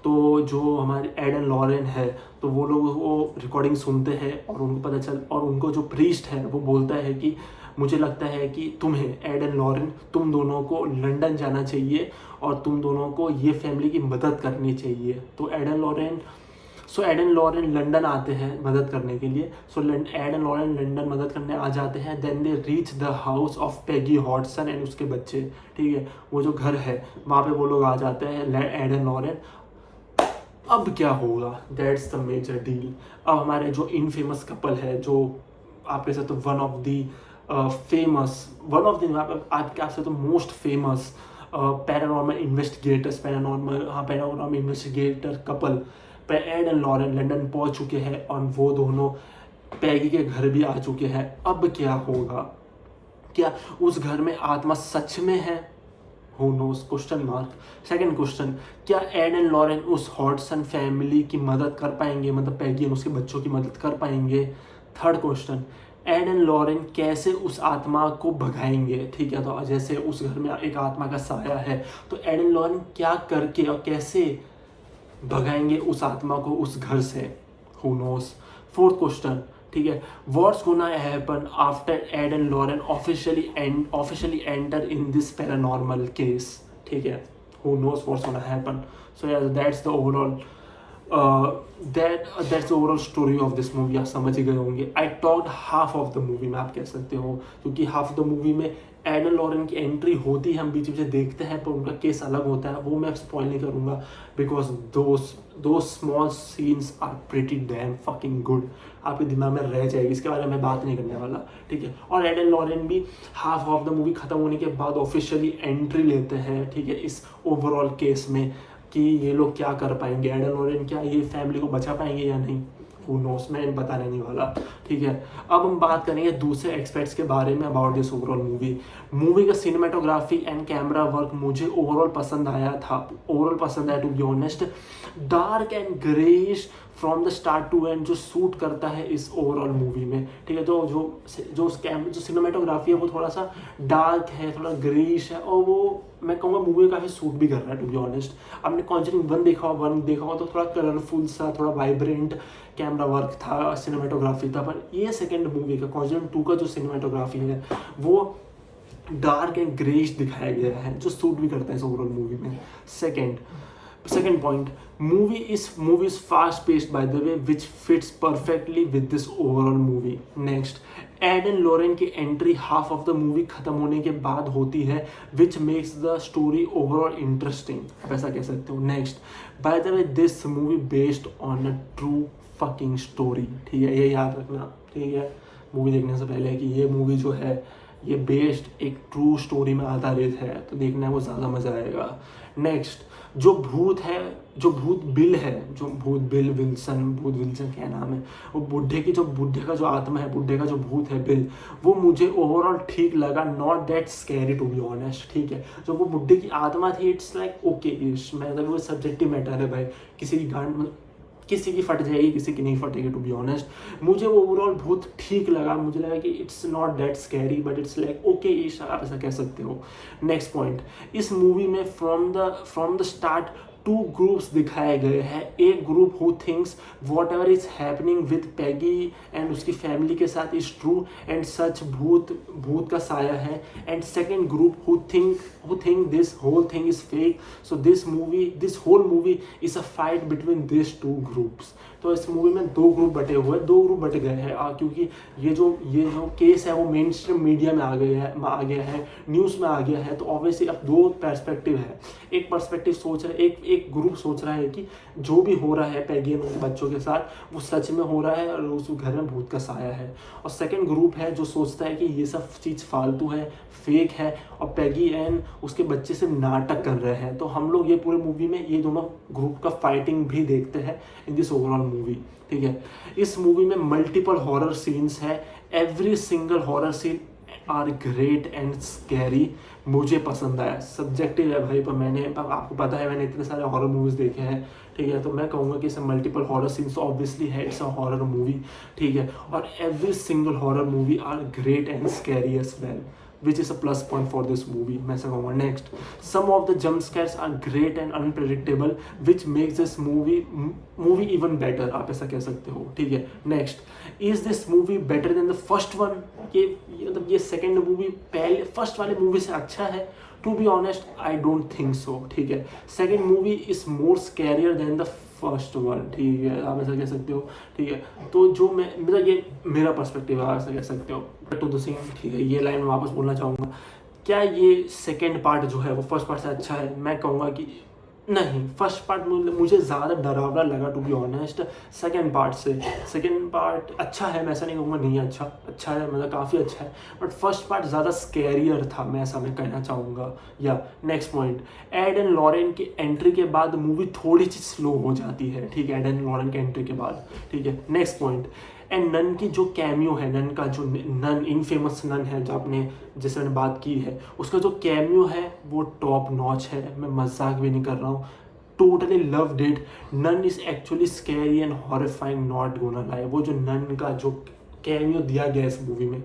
तो जो हमारे एडन लॉरेन है तो वो लोग वो रिकॉर्डिंग सुनते हैं और उनको पता चल, और उनको जो प्रीस्ट है वो बोलता है कि मुझे लगता है कि तुम्हें एडन लॉरेन, तुम दोनों को लंदन जाना चाहिए और तुम दोनों को ये फैमिली की मदद करनी चाहिए। तो एडन लॉरेन लंदन आते हैं मदद करने के लिए। एडन लॉरेन लंदन मदद करने आ जाते हैं। Then they reach the house of Peggy Hodgson and उसके बच्चे, ठीक है। वो जो घर है वहाँ पे वो लोग आ जाते हैं, एडन लॉरेन। अब क्या होगा, दैट्स द मेजर डील। अब हमारे जो इनफेमस कपल है, जो आप कह सकते हो वन ऑफ द आपके तो most famous paranormal investigator couple पे एडन लॉरेन लंदन पहुंच चुके हैं और वो दोनों पैगी के घर भी आ चुके हैं। अब क्या होगा, क्या उस घर में आत्मा सच में है? Who knows? Question mark. Second question, क्या एडन लॉरेन उस हॉडसन फैमिली की मदद कर पाएंगे, मतलब पैगी और उसके बच्चों की मदद कर पाएंगे? थर्ड क्वेश्चन, एडन लॉरेन कैसे उस आत्मा को भगाएंगे, ठीक है। तो जैसे उस घर में एक आत्मा का साया है, तो एडन लॉरेन क्या करके और कैसे भगाएंगे उस आत्मा को उस घर से? Who knows? फोर्थ क्वेश्चन, ठीक है, what's gonna happen after Ed and Lorraine officially enter in this paranormal case, ठीक है। Who knows what's gonna happen? So yeah, that's the overall that's the overall story of this movie। आप समझ ही गए होंगे। I talked half of the movie में, आप कह सकते हो, क्योंकि हाफ ऑफ द मूवी में एडन लॉरेन की एंट्री होती है, हम बीच बीच देखते हैं, पर उनका केस अलग होता है, वो मैं स्पॉइल नहीं करूँगा, बिकॉज दो small scenes are pretty damn fucking good. आपके दिमाग में रह जाएगी, इसके बारे में मैं बात नहीं करने वाला, ठीक है। और एडन लॉरेन भी हाफ ऑफ द मूवी खत्म होने के बाद ऑफिशियली एंट्री लेते हैं, ठीक है, इस ओवरऑल केस में, कि ये लोग क्या कर पाएंगे, एडन लॉरेन क्या ये फैमिली को बचा पाएंगे या नहीं, Who knows? मैं बताने नहीं वाला, ठीक है। अब हम बात करेंगे दूसरे एक्सपेक्ट्स के बारे में अबाउट दिस ओवरऑल मूवी का सिनेमाटोग्राफी एंड कैमरा वर्क मुझे ओवरऑल पसंद आया to be honest. Dark and greyish from the start to end जो सूट करता है इस ओवरऑल मूवी में, ठीक है। तो जो सिनेमाटोग्राफी है वो थोड़ा सा डार्क है, थोड़ा ग्रेइश है, और वो मैं कहूँगा मूवी काफ़ी सूट भी कर रहा है टू बी ऑनेस्ट। आपने कॉन्जरिंग 1 देखा होगा तो थोड़ा कलरफुल सा, थोड़ा वाइब्रेंट कैमरा वर्क था, सिनेमाटोग्राफी था, पर ये सेकेंड मूवी का कॉन्जरिंग 2 का जो सिनेमाटोग्राफी है वो डार्क एंड ग्रेइश दिखाया गया है, जो सूट भी करता है इस ओवरऑल मूवी में। Second, Second point, movie is fast paced, by the way, which fits perfectly with this overall movie. Next, Ed and Lorraine की entry half of the movie खत्म होने के बाद होती है, which makes the story overall interesting, आप ऐसा कह सकते हो. Next, by the way this movie based on a true fucking story. ठीक है, ये याद रखना. ठीक है, मूवी देखने से पहले कि ये मूवी जो है ये बेस्ड एक ट्रू स्टोरी में आधारित है, तो देखने में वो ज़्यादा मज़ा आएगा. नेक्स्ट, जो भूत विल्सन क्या नाम है, वो बुढ़े का जो आत्मा है, बुढ़े का जो भूत है बिल, वो मुझे ओवरऑल ठीक लगा. Not that scary to be honest. ठीक है, जो वो बुढ़े की आत्मा थी, इट्स लाइक ओके, मतलब वो सब्जेक्टिव मैटर है भाई. किसी की फट जाएगी, किसी की नहीं फटेगी. टू बी ऑनेस्ट, मुझे वो ओवरऑल बहुत ठीक लगा. मुझे लगा कि it's not that scary, but it's like okay, आप ऐसा कह सकते हो. नेक्स्ट पॉइंट, इस मूवी में फ्रॉम द स्टार्ट 2 ग्रुप्स दिखाए गए हैं. एक group who thinks what ever is happening with Peggy and उसकी फैमिली के साथ इज ट्रू एंड सच भूत का साया है. And second group who think this whole thing is fake. So this whole movie is a fight between this 2 groups. तो इस movie में 2 ग्रुप बटे हुए, 2 ग्रुप बट गए हैं, क्योंकि ये जो केस है वो मेन स्ट्रीम मीडिया में आ गया है, न्यूज़ में आ गया है. तो ऑब्वियसली अब 2 पर्सपेक्टिव है. एक पर्सपेक्टिव सोच रहे, एक ग्रुप सोच रहा है कि जो भी हो रहा है पैगी और उनके बच्चों के साथ वो सच में हो रहा है और उस घर में भूत का साया है. और सेकंड ग्रुप है जो सोचता है कि ये सब चीज़ फालतू है, फेक है, और पैगी एंड उसके बच्चे से नाटक कर रहे हैं. तो हम लोग ये पूरे मूवी में ये दोनों ग्रुप का फाइटिंग भी देखते हैं इन दिस ओवरऑल मूवी. ठीक है, इस मूवी में मल्टीपल हॉरर सीन्स है. Every single horror scene are great and scary. मुझे पसंद आया. सब्जेक्टिव है भाई, पर आपको पता है मैंने इतने सारे हॉरर मूवीज़ देखे हैं. ठीक है, तो मैं कहूँगा कि इसमें मल्टीपल हॉरर सीन्स ऑब्वियसली है, इट्स अ हॉरर मूवी. ठीक है, और every single horror movie are great and scary as well, which is a plus point for this movie. मैं ऐसा कहूँगा. Next, some of the jump scares are great and unpredictable, which makes this movie even better. आप ऐसा कह सकते हो. ठीक है. Next, is this movie better than the first one? ये सेकेंड मूवी पहले फर्स्ट वाले मूवी से अच्छा है. To be honest I don't think so. ठीक है, second movie is more scarier than the first one. ठीक है, आप ऐसा कह सकते हो. ठीक है, तो जो मतलब ये मेरा पर्सपेक्टिव है, आप ऐसा कह सकते हो. To the scene. ठीक है, ये लाइन मैं वापस बोलना चाहूँगा. क्या ये सेकेंड पार्ट जो है वो फर्स्ट पार्ट से अच्छा है? मैं कहूँगा कि नहीं. फर्स्ट पार्ट मुझे ज़्यादा डरावना लगा to be honest second part से. सेकेंड पार्ट अच्छा है, मैं ऐसा नहीं कहूँगा नहीं अच्छा है, मतलब काफ़ी अच्छा है, बट फर्स्ट पार्ट ज़्यादा स्कैरियर था, मैं कहना चाहूँगा. या next point, Ed and Lorraine की एंट्री के बाद मूवी थोड़ी सी स्लो हो जाती है. ठीक है, एड एंड लॉरेन की एंट्री के बाद. ठीक है. नेक्स्ट पॉइंट, एंड नन की जो कैमियो है, नन का जो इनफेमस नन है, जो आपने जैसे मैंने बात की है, उसका जो कैमियो है वो टॉप नॉच है. मैं मजाक भी नहीं कर रहा हूँ. Totally loved it. Nun is actually scary and horrifying, not gonna lie. वो जो नन का जो कैमियो दिया गया इस मूवी में,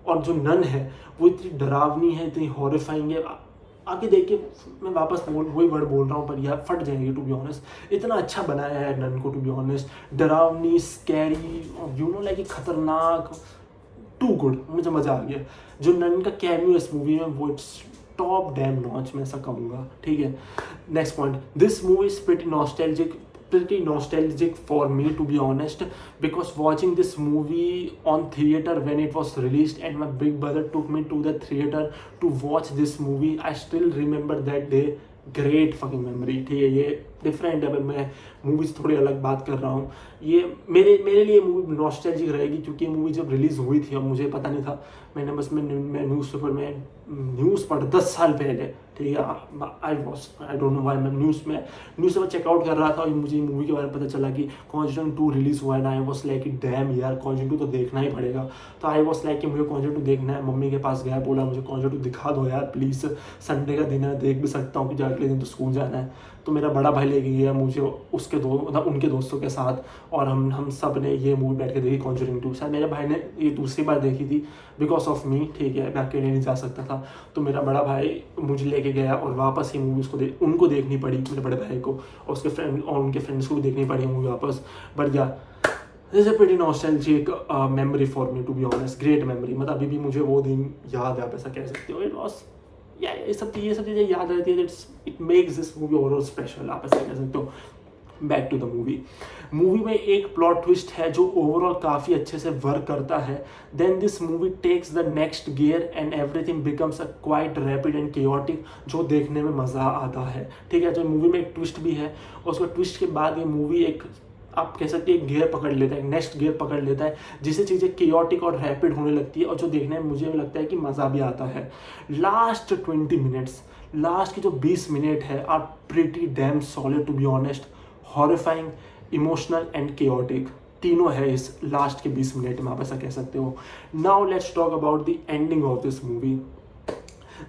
और जो नन है वो इतनी डरावनी है, इतनी हॉरिफाइंग है. आगे देखिए, मैं वापस वही वर्ड बोल रहा हूँ पर यह फट जाएगी. टू बी ऑनेस्ट, इतना अच्छा बनाया है नन को. टू बी ऑनेस्ट, डरावनी, स्कैरी, लाइक खतरनाक, टू गुड. मुझे मज़ा आ गया. जो नन का कैमियो इस मूवी में वो इट्स टॉप डैम नॉच, मैं ऐसा कहूँगा. ठीक है. Next point, this movie is pretty nostalgic for me, to be honest, because watching this movie on theater when it was released and my big brother took me to the theater to watch this movie, I still remember that day. Great fucking memory. ठीक है, ये different है. मैं movies थोड़ी अलग बात कर रहा हूँ. ये मेरे लिए मूवी नॉस्टैल्जिक रहेगी, क्योंकि ये मूवी जब रिलीज़ हुई थी अब मुझे पता नहीं था. मैं न्यूज़पेपर में न्यूज़ पढ़ 10 साल पहले. ठीक है, आई डोंट नो व्हाई मैं न्यूज़पेपर चेकआउट कर रहा था और मुझे मूवी के बारे में पता चला कि कॉन्जरिंग 2 रिलीज़ हुआ है ना. आई वॉज लाइक डैम यार, कॉन्जरिंग 2 तो देखना ही पड़ेगा. तो आई वॉज लाइक कि मुझे कॉन्जरिंग 2 देखना है. मम्मी के पास गया, बोला मुझे कॉन्जरिंग 2 दिखा दो यार प्लीज़, संडे का दिन है, देख भी सकता हूँ कि अगले दिन तो स्कूल जाना है. तो मेरा बड़ा भाई लेके गया मुझे उनके दोस्तों के साथ, और हम सब ने ये मूवी बैठ के देखी कॉन्जरिंग 2. शायद मेरे भाई ने ये दूसरी बार देखी थी बिकॉज ऑफ मी. ठीक है, मैं अकेले नहीं जा सकता था, तो मेरा बड़ा भाई मुझे लेके गया और वापस ये मूवी उनको देखनी पड़ी, मेरे बड़े भाई को, और उसके फ्रेंड और उनके फ्रेंड्स को भी देखनी पड़ी मूवी वापस. But yeah this is a pretty nostalgic memory for me, to be honest. Great memory, मतलब अभी भी मुझे वो दिन याद है, आप ऐसा कह सकते हो. इट वॉज या ये सब चीज़ें याद रहती है, it makes this movie overall special, आप ऐसा कह सकते हो। बैक टू द मूवी में एक प्लॉट ट्विस्ट है जो ओवरऑल काफ़ी अच्छे से वर्क करता है। Then this movie takes the next gear and everything becomes a quite rapid and chaotic, जो देखने में मज़ा आता है। ठीक है, जो मूवी में एक ट्विस्ट भी है और उसके ट्विस्ट के बाद ये मूवी एक, आप कह सकते हैं, एक गियर पकड़ लेता है, नेक्स्ट गियर पकड़ लेता है, जिससे चीज़ें केओटिक और रैपिड होने लगती है और जो देखने में मुझे लगता है कि मज़ा भी आता है। लास्ट 20 मिनट्स, लास्ट के जो 20 मिनट है, are pretty damn solid to be honest. Horrifying, emotional and chaotic, तीनों है इस लास्ट के 20 मिनट में, आप ऐसा कह सकते हो। Now let's talk about the ending of this movie.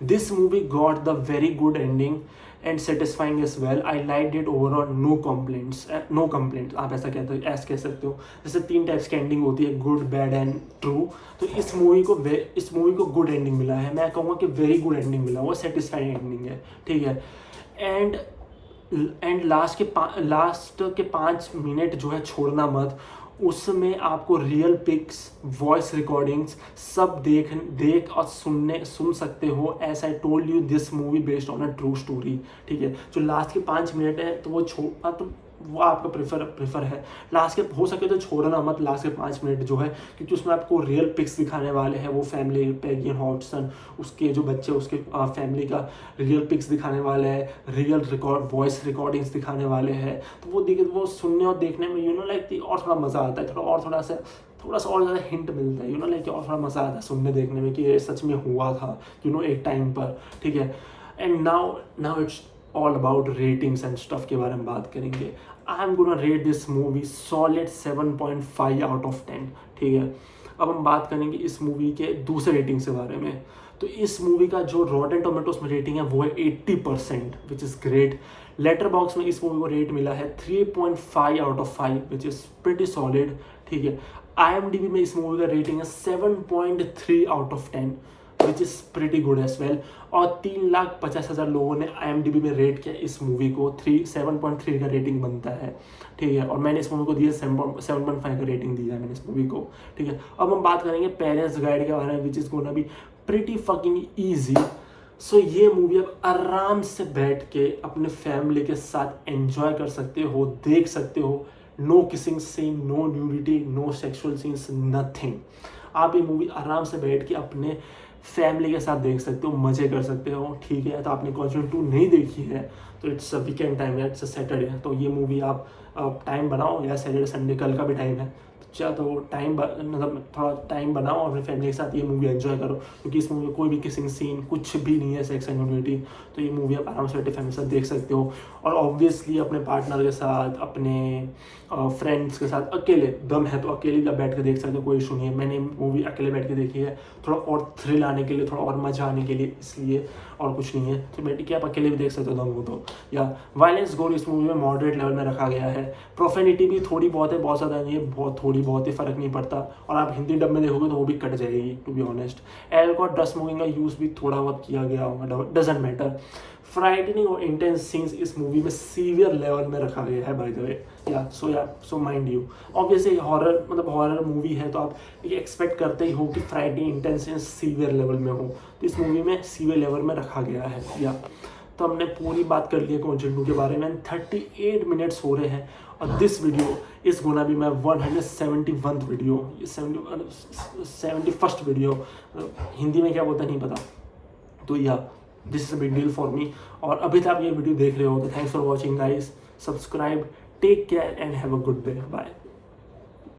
This movie got the very good ending and satisfying as well. I like it overall, no complaints, आप ऐसा कह सकते हो। जैसे 3 टाइप्स की एंडिंग होती है, गुड, बैड एंड ट्रू, तो इस मूवी को गुड एंडिंग मिला है। मैं कहूँगा कि वेरी गुड एंडिंग मिला, वो सेटिस्फाइंग एंडिंग है। ठीक है, एंड लास्ट के 5 मिनट जो है छोड़ना मत, उसमें आपको रियल पिक्स, वॉइस रिकॉर्डिंग्स सब देख और सुन सकते हो। As I told you, this movie based on a true story. ठीक है, जो लास्ट के 5 मिनट है तो वो आपका प्रेफर है। लास्ट के हो सके तो छोड़ना मत लास्ट के 5 मिनट जो है, क्योंकि उसमें आपको रियल पिक्स दिखाने वाले हैं। वो फैमिली, पैगी एंड हॉडसन, उसके जो बच्चे, उसके फैमिली का रियल पिक्स दिखाने वाले हैं, रियल वॉइस रिकॉर्डिंग्स दिखाने वाले हैं। तो वो सुनने और देखने में लाइक और थोड़ा मज़ा आता है, थोड़ा सा और ज़्यादा हिंट मिलता है, लाइक और थोड़ा मज़ा आता है सुनने देखने में कि ये सच में हुआ था एक टाइम पर। ठीक है, and now it's all about ratings and stuff के बारे में बात करेंगे। I am gonna rate this movie solid 7.5 out of 10। ठीक है, अब हम बात करेंगे इस मूवी के दूसरे रेटिंग्स के बारे में। तो इस मूवी का जो रॉटेन टोमेटोस में रेटिंग है वो है 80%, विच इज़ ग्रेट। लेटरबॉक्स में इस मूवी को रेट मिला है 3.5 out of 5, which is pretty solid. ठीक है, IMDb में इस मूवी का रेटिंग है 7.3 out of 10, which is pretty good as well. और 3,50,000 लोगों ने IMDb में रेट किया इस मूवी को। 7.3 का रेटिंग बनता है। ठीक है, और मैंने इस मूवी को दिया 7.5 का रेटिंग दिया है मैंने इस मूवी को। ठीक है, अब हम बात करेंगे पेरेंट्स गाइड के बारे में, which is gonna be pretty fucking easy. So ये मूवी आप आराम से बैठ के अपने फैमिली के साथ एंजॉय कर सकते हो, देख सकते हो। No kissing scene, no nudity, no sexual scenes, nothing. आप ये मूवी आराम से बैठ के अपने फैमिली के साथ देख सकते हो, मज़े कर सकते हो। ठीक है, तो आपने कॉन्जुरिंग 2 नहीं देखी है तो इट्स अ वीकेंड टाइम है, इट्स अ सैटरडे, तो ये मूवी आप टाइम बनाओ, या सैटरडे संडे कल का भी टाइम है, तो मतलब थोड़ा टाइम बनाओ और अपने फैमिली के साथ ये मूवी एंजॉय करो। क्योंकि इस मूवी में कोई भी किसिंग सीन कुछ भी नहीं है, सेक्स एंड न्यूडिटी, तो ये मूवी आप आराम से बैठे फैमिली के साथ देख सकते हो। और ऑब्वियसली अपने पार्टनर के साथ, अपने फ्रेंड्स के साथ, अकेले दम है तो अकेले भी बैठ के देख सकते हो, कोई इशू नहीं है। मैंने मूवी अकेले बैठ के देखी है, थोड़ा और थ्रिल आने के लिए, थोड़ा और मजा आने के लिए, इसलिए, और कुछ नहीं है। तो बैठ के आप अकेले भी देख सकते हो दम हो तो। या वायलेंस गोल इस मूवी में मॉडरेट लेवल में रखा गया है। प्रोफेनिटी भी थोड़ी बहुत है, बहुत ज़्यादा नहीं है, थोड़ी बहुत ही फ़र्क नहीं पड़ता। और आप हिंदी डब में देखोगे तो वो भी कट जाएगी, to be honest. Alcohol drug smoking का यूज़ भी थोड़ा बहुत किया गया होगा, डजंट मैटर। फ्राइटनिंग और इंटेंस सीन्स इस मूवी में सीवियर लेवल में रखा गया है, by the way. So mind you, obviously horror movie है तो आप ये एक्सपेक्ट करते ही हो कि frightening, intense scenes severe level में हो, तो इस मूवी में सीवियर लेवल में रखा गया है। तो हमने पूरी बात कर ली है कॉन्जुरिंग 2 के बारे में। 38 मिनट्स हो रहे हैं और दिस वीडियो इस गोना भी मैं 171th video, 71st video, Hindi में क्या बोलता नहीं पता। तो this is a big deal for me. और अभी तक आप ये वीडियो देख रहे हो तो thanks for watching guys, subscribe, take care and have a good day, bye.